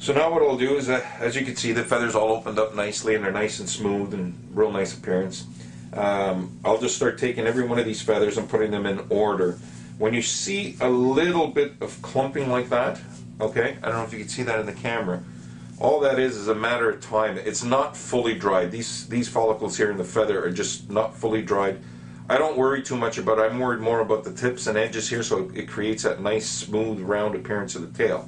So now what I'll do is, as you can see, the feathers all opened up nicely and they're nice and smooth and real nice appearance. I'll just start taking every one of these feathers and putting them in order. When you see a little bit of clumping like that, okay, I don't know if you can see that in the camera, all that is a matter of time. It's not fully dried. These follicles here in the feather are just not fully dried. I don't worry too much about it. I'm worried more about the tips and edges here, so it creates that nice smooth round appearance of the tail.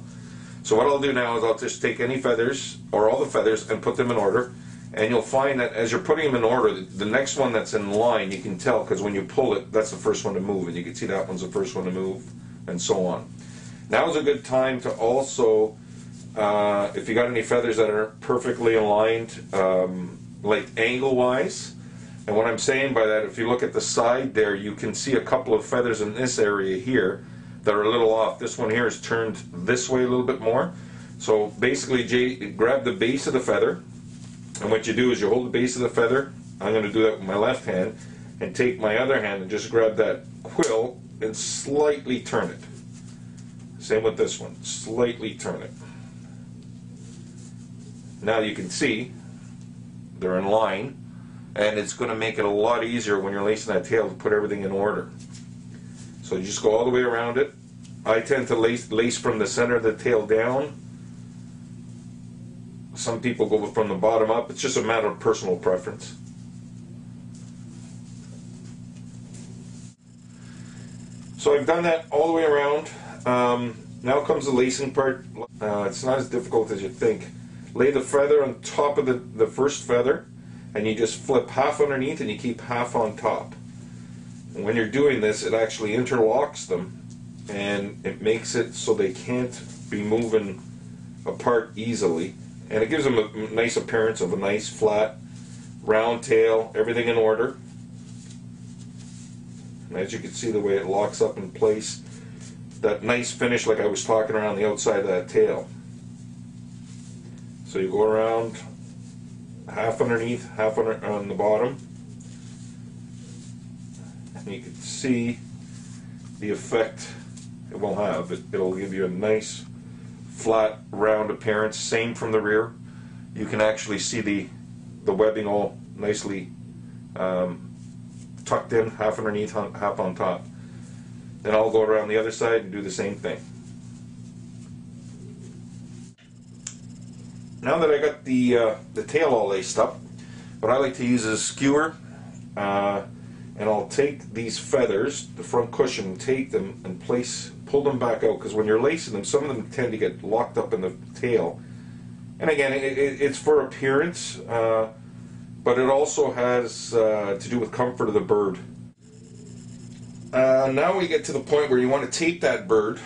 So what I'll do now is I'll just take any feathers, or all the feathers, and put them in order. And you'll find that as you're putting them in order, the next one that's in line, you can tell, because when you pull it, that's the first one to move. And you can see that one's the first one to move, and so on. Now is a good time to also, if you got any feathers that are perfectly aligned, like angle-wise, and what I'm saying by that, if you look at the side there, you can see a couple of feathers in this area here that are a little off. This one here is turned this way a little bit more. So basically, grab the base of the feather, and what you do is you hold the base of the feather. I'm going to do that with my left hand, and take my other hand and just grab that quill and slightly turn it. Same with this one, slightly turn it. Now you can see they're in line, and it's going to make it a lot easier when you're lacing that tail to put everything in order. So you just go all the way around it. I tend to lace from the center of the tail down. Some people go from the bottom up. It's just a matter of personal preference. So I've done that all the way around. Now comes the lacing part. It's not as difficult as you think. Lay the feather on top of the first feather, and you just flip half underneath and you keep half on top. And when you're doing this, it actually interlocks them, and it makes it so they can't be moving apart easily. And it gives them a nice appearance of a nice flat round tail, everything in order. And as you can see, the way it locks up in place, that nice finish like I was talking around the outside of that tail. So you go around half underneath, half on the bottom. And you can see the effect it will have. It'll give you a nice flat round appearance. Same from the rear. You can actually see the webbing all nicely tucked in, half underneath, half on top. Then I'll go around the other side and do the same thing. Now that I got the tail all laced up, what I like to use is a skewer, and I'll take these feathers, the front cushion, take them and pull them back out, because when you're lacing them, some of them tend to get locked up in the tail. And again, it's for appearance, but it also has to do with comfort of the bird. Now we get to the point where you want to tape that bird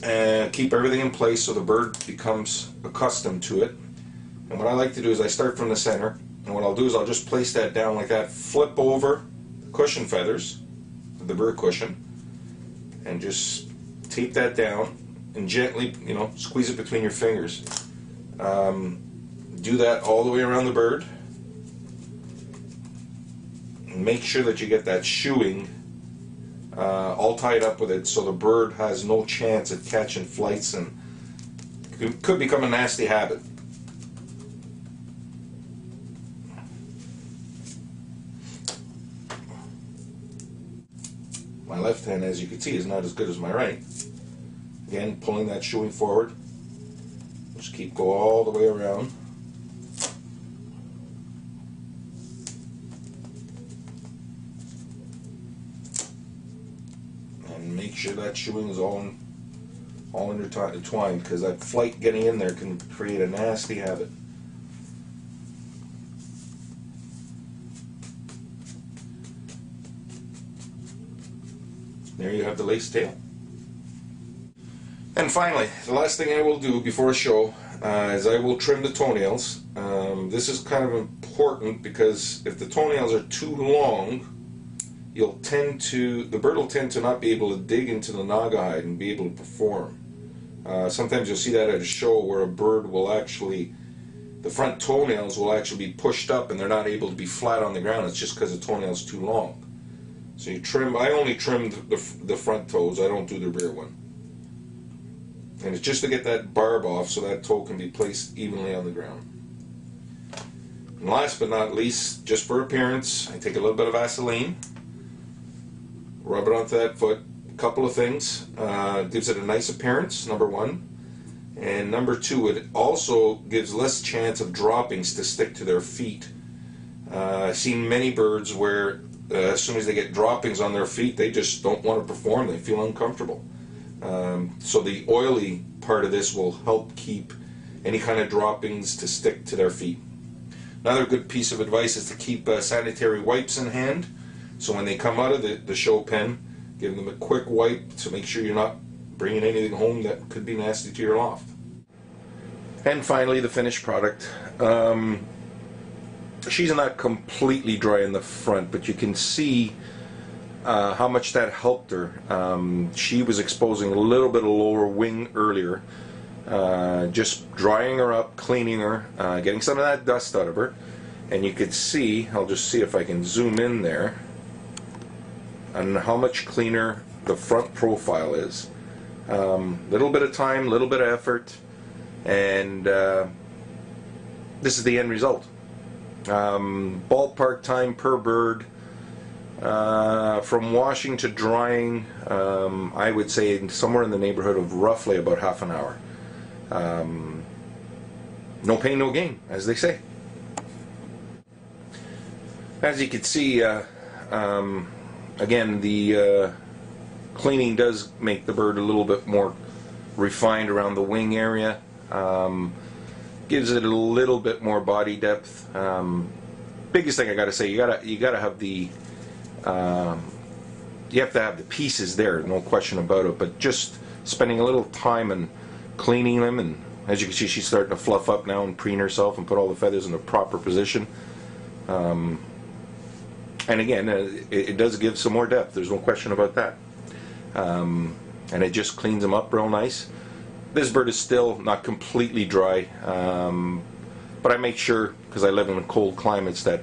and keep everything in place so the bird becomes accustomed to it. And what I like to do is I start from the center, and what I'll do is I'll just place that down like that, flip over the cushion feathers, the bird cushion, and just tape that down and gently, squeeze it between your fingers. Do that all the way around the bird, and make sure that you get that shoeing all tied up with it, so the bird has no chance at catching flights, and it could become a nasty habit. My left hand, as you can see, is not as good as my right. Again, pulling that shoeing forward. Just go all the way around. And make sure that shoeing is all intertwined, because that flight getting in there can create a nasty habit. There you have the lace tail. And finally, the last thing I will do before a show is I will trim the toenails. This is kind of important, because if the toenails are too long, the bird will tend to not be able to dig into the naga hide and be able to perform. Sometimes you'll see that at a show where a bird will actually, the front toenails will actually be pushed up and they're not able to be flat on the ground. It's just because the toenail's too long. So you trim. I only trim the front toes. I don't do the rear one. And it's just to get that barb off so that toe can be placed evenly on the ground. And last but not least, just for appearance, I take a little bit of Vaseline, rub it onto that foot. A couple of things. Gives it a nice appearance, number one. And number two, it also gives less chance of droppings to stick to their feet. I've seen many birds where as soon as they get droppings on their feet, they just don't want to perform. They feel uncomfortable. So the oily part of this will help keep any kind of droppings to stick to their feet. Another good piece of advice is to keep sanitary wipes in hand. So when they come out of the show pen, give them a quick wipe to make sure you're not bringing anything home that could be nasty to your loft. And finally, the finished product. She's not completely dry in the front, but you can see how much that helped her. She was exposing a little bit of lower wing earlier. Just drying her up, cleaning her, getting some of that dust out of her. And you could see, I'll just see if I can zoom in there, on how much cleaner the front profile is. Little bit of time, little bit of effort, and this is the end result. Ballpark time per bird, from washing to drying, I would say somewhere in the neighborhood of roughly about half an hour. No pain, no gain, as they say. As you can see, again, the cleaning does make the bird a little bit more refined around the wing area. Gives it a little bit more body depth. Biggest thing I gotta say, you gotta have the you have to have the pieces there, no question about it. But just spending a little time and cleaning them, and as you can see, she's starting to fluff up now and preen herself and put all the feathers in the proper position. And again, it does give some more depth. There's no question about that. And it just cleans them up real nice. This bird is still not completely dry, but I make sure, because I live in cold climates, that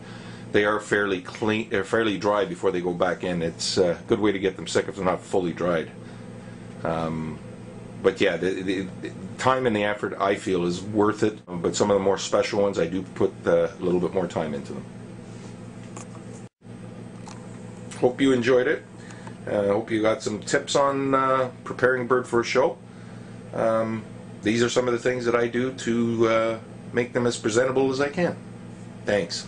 they are fairly clean, fairly dry before they go back in. It's a good way to get them sick if they're not fully dried. But yeah, the time and the effort, I feel, is worth it. But some of the more special ones, I do put a little bit more time into them. Hope you enjoyed it. Hope you got some tips on preparing a bird for a show. These are some of the things that I do to make them as presentable as I can. Thanks.